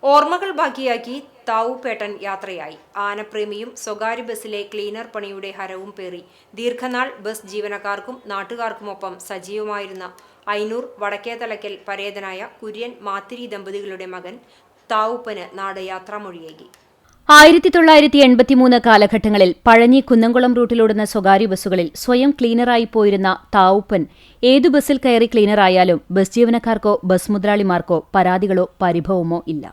ഓർമ്മകൾ ബാക്കിയാക്കി താവുപേട്ടൻ യാത്രയായി. ആനപ്രേമിയും സ്വകാര്യ ബസിലെ ക്ലീനർ പണിയുടെ ഹരവും പേറി ദീർഘനാൾ ബസ് ജീവനക്കാർക്കും നാട്ടുകാർക്കുമൊപ്പം സജീവമായിരുന്ന ഐനൂർ വടക്കേതലയ്ക്കൽ പരേതനായ കുര്യൻ മാത്തിരി ദമ്പതികളുടെ മകൻ താവുപ്പന് നാട് യാത്രാമൊഴിയേകി. 1983 കാലഘട്ടങ്ങളിൽ പഴഞ്ഞി കുന്നംകുളം റൂട്ടിലോടുന്ന സ്വകാര്യ ബസ്സുകളിൽ സ്വയം ക്ലീനറായി പോയിരുന്ന താവുപ്പൻ ഏതു ബസ്സിൽ കയറി ക്ലീനറായാലും ബസ് ജീവനക്കാർക്കോ ബസ് മുതലാളിമാർക്കോ പരാതികളോ പരിഭവമോ ഇല്ല.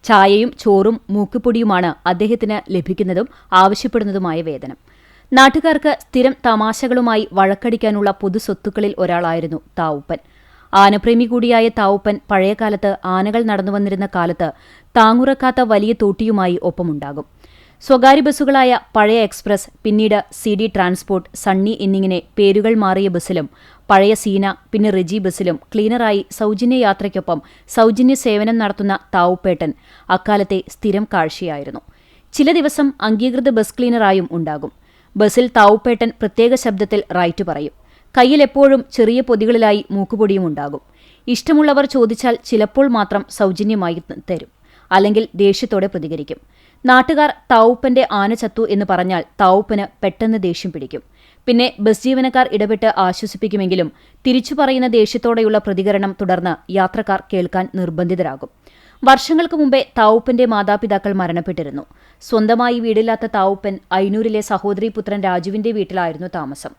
ചായയും ചോറും മൂക്കുപൊടിയുമാണ് അദ്ദേഹത്തിന് ലഭിക്കുന്നതും ആവശ്യപ്പെടുന്നതുമായ വേതനം. നാട്ടുകാർക്ക് സ്ഥിരം തമാശകളുമായി വഴക്കടിക്കാനുള്ള പൊതുസ്വത്തുക്കളിൽ ഒരാളായിരുന്നു താവുപ്പൻ. ആനപ്രേമി കൂടിയായ താവുപ്പൻ പഴയകാലത്ത് ആനകൾ നടന്നുവന്നിരുന്ന കാലത്ത് താങ്ങുറക്കാത്ത വലിയ തോട്ടിയുമായി ഒപ്പമുണ്ടാകും. സ്വകാര്യ ബസ്സുകളായ പഴയ എക്സ്പ്രസ്, പിന്നീട് CD ട്രാൻസ്പോർട്ട്, സണ്ണി എന്നിങ്ങനെ പേരുകൾ മാറിയ ബസ്സിലും പഴയ സീന, പിന്നെ റെജി ബസ്സിലും ക്ലീനറായി സൗജന്യ യാത്രയ്ക്കൊപ്പം സൗജന്യ സേവനം നടത്തുന്ന താവുപ്പേട്ടൻ അക്കാലത്തെ സ്ഥിരം കാഴ്ചയായിരുന്നു. ചില ദിവസം അംഗീകൃത ബസ് ക്ലീനറായും ഉണ്ടാകും. ബസ്സിൽ താവുപ്പേട്ടൻ പ്രത്യേക ശബ്ദത്തിൽ റൈറ്റ് പറയും. കയ്യിൽ എപ്പോഴും ചെറിയ പൊതികളിലായി മൂക്കുപൊടിയും ഉണ്ടാകും. ഇഷ്ടമുള്ളവർ ചോദിച്ചാൽ ചിലപ്പോൾ മാത്രം സൗജന്യമായി തരും, അല്ലെങ്കിൽ ദേഷ്യത്തോടെ പ്രതികരിക്കും. നാട്ടുകാർ താവുപ്പന്റെ ആന ചത്തു എന്ന് പറഞ്ഞാൽ താവുപ്പന് പെട്ടെന്ന് ദേഷ്യം പിടിക്കും. പിന്നെ ബസ് ജീവനക്കാർ ഇടപെട്ട് ആശ്വസിപ്പിക്കുമെങ്കിലും തിരിച്ചു പറയുന്ന ദേഷ്യത്തോടെയുള്ള പ്രതികരണം തുടർന്ന് യാത്രക്കാർ കേൾക്കാൻ നിർബന്ധിതരാകും. വർഷങ്ങൾക്ക് മുമ്പേ താവുപ്പന്റെ മാതാപിതാക്കൾ മരണപ്പെട്ടിരുന്നു. സ്വന്തമായി വീടില്ലാത്ത താവുപ്പൻ ഐനൂരിലെ സഹോദരീപുത്രൻ രാജുവിന്റെ വീട്ടിലായിരുന്നു താമസം.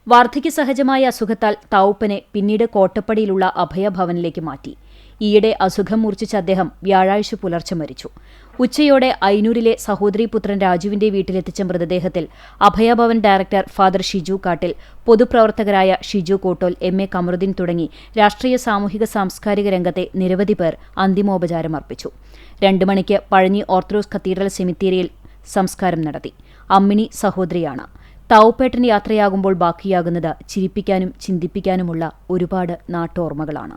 വാർദ്ധക്യ സഹജമായ അസുഖത്താൽ താവുപ്പനെ പിന്നീട് കോട്ടപ്പടിയിലുള്ള അഭയഭവനിലേക്ക് മാറ്റി. ഈയിടെ അസുഖം മൂർച്ഛിച്ച അദ്ദേഹം വ്യാഴാഴ്ച പുലർച്ചെ മരിച്ചു. ഉച്ചയോടെ ഐനൂരിലെ സഹോദരീപുത്രൻ രാജുവിന്റെ വീട്ടിലെത്തിച്ച മൃതദേഹത്തിൽ അഭയഭവൻ ഡയറക്ടർ ഫാദർ ഷിജു കാട്ടിൽ, പൊതുപ്രവർത്തകരായ ഷിജു കോട്ടോൽ, MA കമറുദ്ദീൻ തുടങ്ങി രാഷ്ട്രീയ സാമൂഹിക സാംസ്കാരിക രംഗത്തെ നിരവധി പേർ അന്തിമോപചാരം അർപ്പിച്ചു. 2 മണിക്ക് പഴഞ്ഞി ഓർത്തഡോക്സ് കത്തീഡ്രൽ സെമിത്തേരിയിൽ സംസ്കാരം നടത്തി. അമ്മിണി സഹോദരിയാണ്. താവുപ്പേട്ടൻ യാത്രയാകുമ്പോൾ ബാക്കിയാകുന്നത് ചിരിപ്പിക്കാനും ചിന്തിപ്പിക്കാനുമുള്ള ഒരുപാട് നാട്ടോർമ്മകളാണ്.